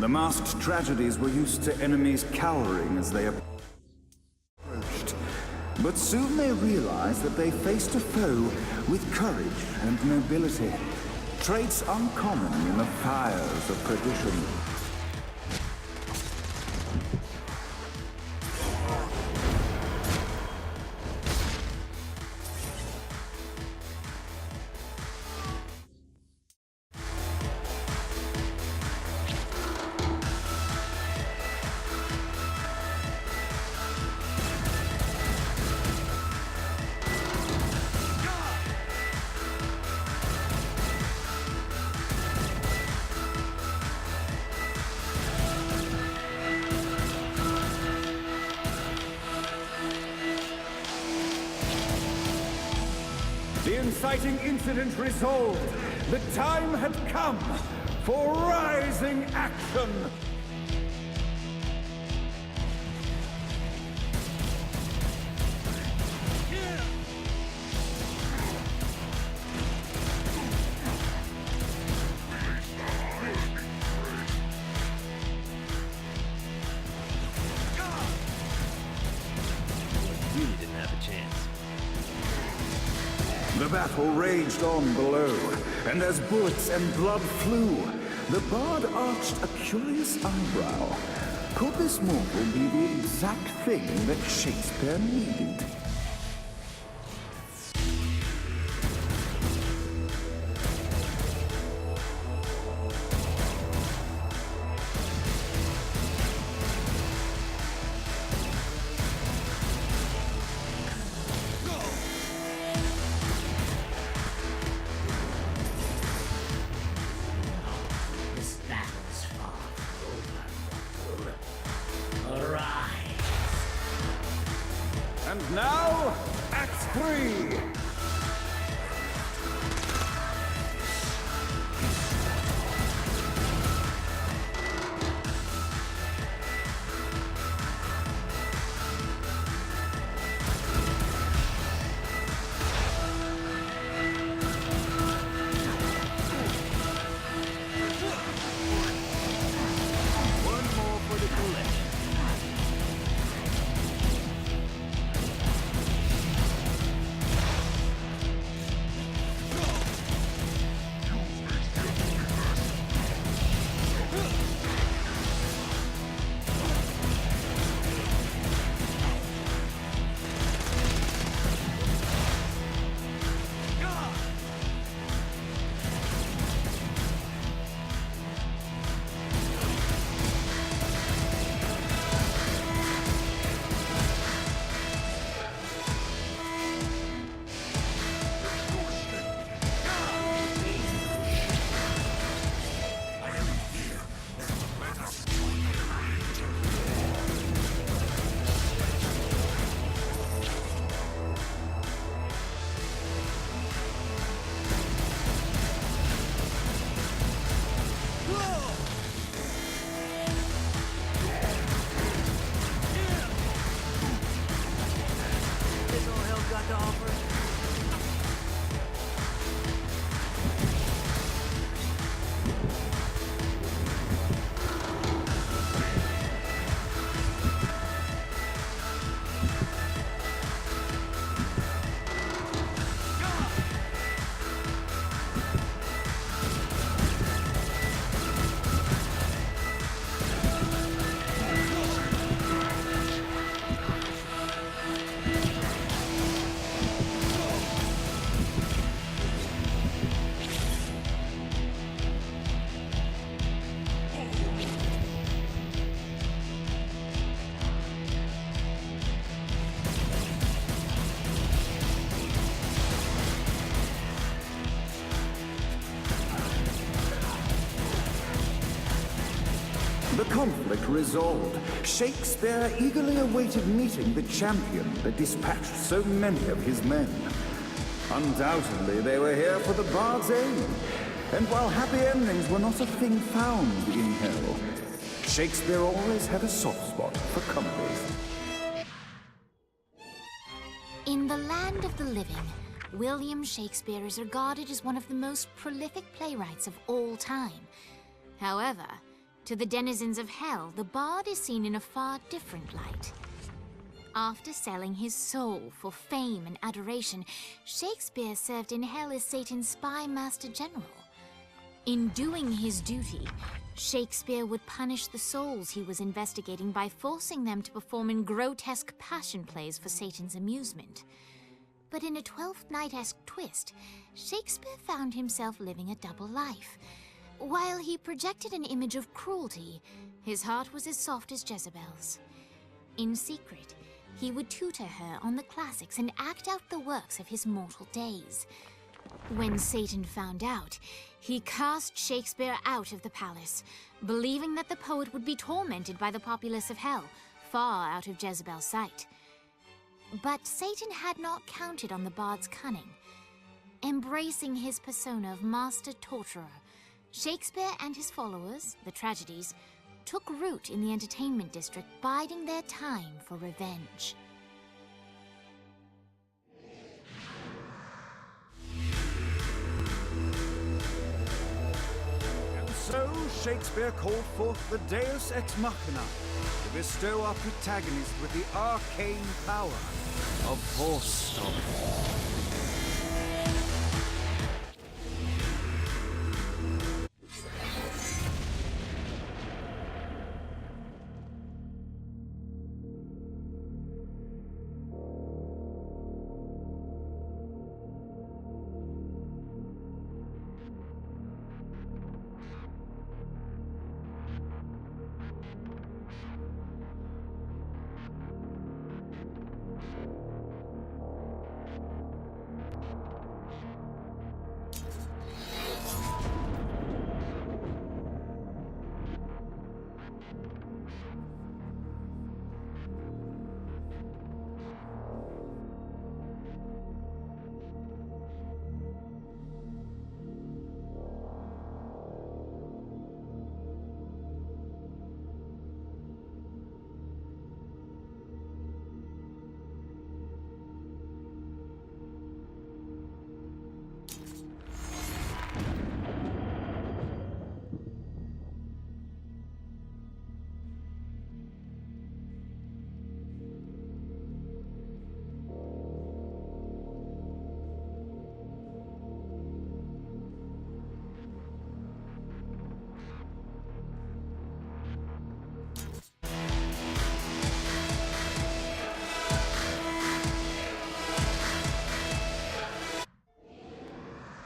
The masked tragedies were used to enemies cowering as they approached. But soon they realized that they faced a foe with courage and nobility, traits uncommon in the fires of perdition. The inciting incident resolved. The time had come for rising action. Really didn't have a chance. The battle raged on below, and as bullets and blood flew, the bard arched a curious eyebrow. Could this mortal be the exact thing that Shakespeare needed? And now, Act 3! One more for the collection. The conflict resolved. Shakespeare eagerly awaited meeting the champion that dispatched so many of his men. Undoubtedly, they were here for the bard's aid. And while happy endings were not a thing found in hell, Shakespeare always had a soft spot for comedies. In the land of the living, William Shakespeare is regarded as one of the most prolific playwrights of all time. However, To the denizens of hell, the bard is seen in a far different light. After selling his soul for fame and adoration, Shakespeare served in hell as Satan's spy master general. In doing his duty, Shakespeare would punish the souls he was investigating by forcing them to perform in grotesque passion plays for Satan's amusement. But in a Twelfth Night-esque twist, Shakespeare found himself living a double life. While he projected an image of cruelty, his heart was as soft as Jezebel's. In secret, he would tutor her on the classics and act out the works of his mortal days. When Satan found out, he cast Shakespeare out of the palace, believing that the poet would be tormented by the populace of hell, far out of Jezebel's sight. But Satan had not counted on the bard's cunning. Embracing his persona of master torturer, Shakespeare and his followers, the tragedies, took root in the entertainment district, biding their time for revenge. And so Shakespeare called forth the Deus Ex Machina to bestow our protagonist with the arcane power of force stomping.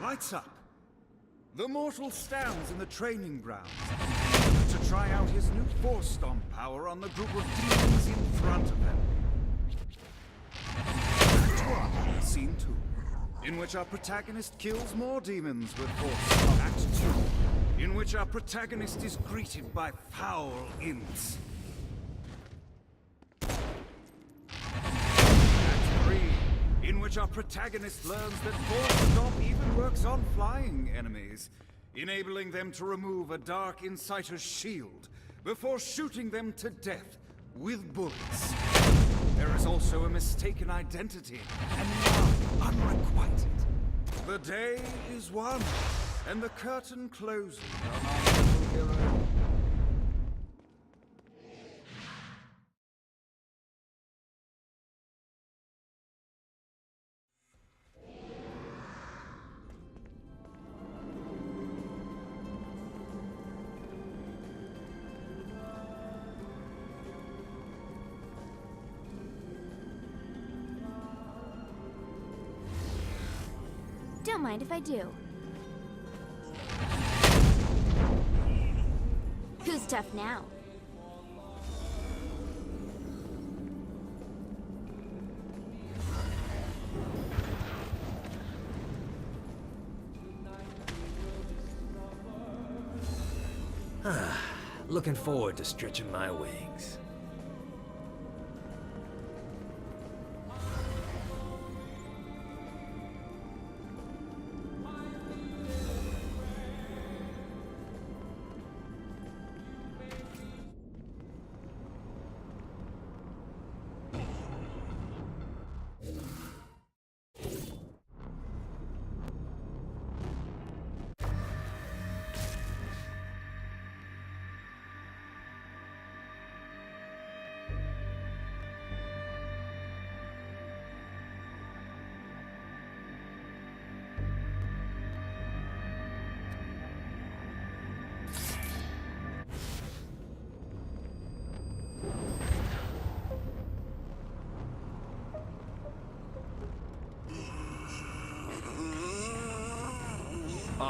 Lights up. The mortal stands in the training grounds to try out his new force stomp power on the group of demons in front of them. Act 1, Scene 2, in which our protagonist kills more demons with force stomp. Act 2, in which our protagonist is greeted by foul imps. In which our protagonist learns that Force Stomp even works on flying enemies, enabling them to remove a dark inciter's shield before shooting them to death with bullets. There is also a mistaken identity, and love unrequited. The day is won, and the curtain closes on our little hero. Don't mind if I do. Who's tough now? Looking forward to stretching my wings.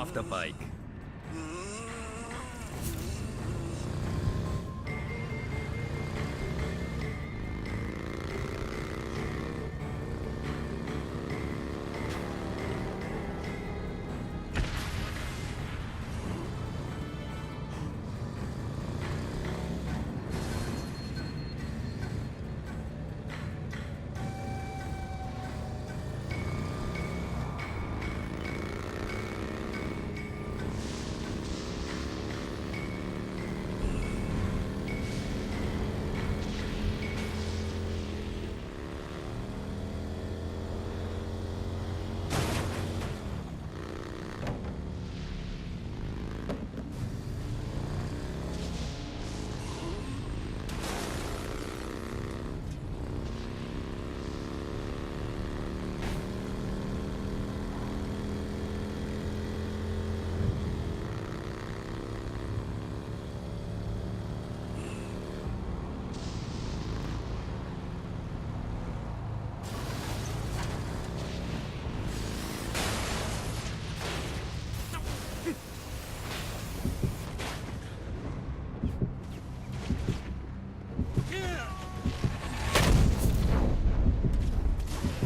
off the bike.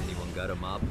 Anyone got a mop?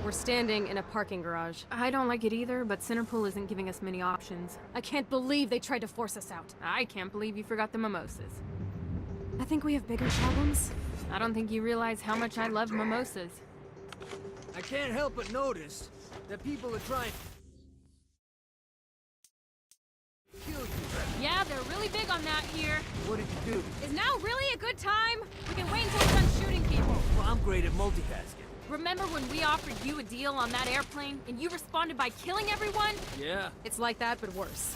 We're standing in a parking garage. I don't like it either, but Centerpool isn't giving us many options. I can't believe they tried to force us out. I can't believe you forgot the mimosas. I think we have bigger problems. I don't think you realize how much I love mimosas. I can't help but notice that people are trying to kill you. Yeah, they're really big on that here. What did you do? Is now really a good time? We can wait until we're done shooting people. Well, I'm great at multitasking. Remember when we offered you a deal on that airplane and you responded by killing everyone? Yeah. It's like that, but worse.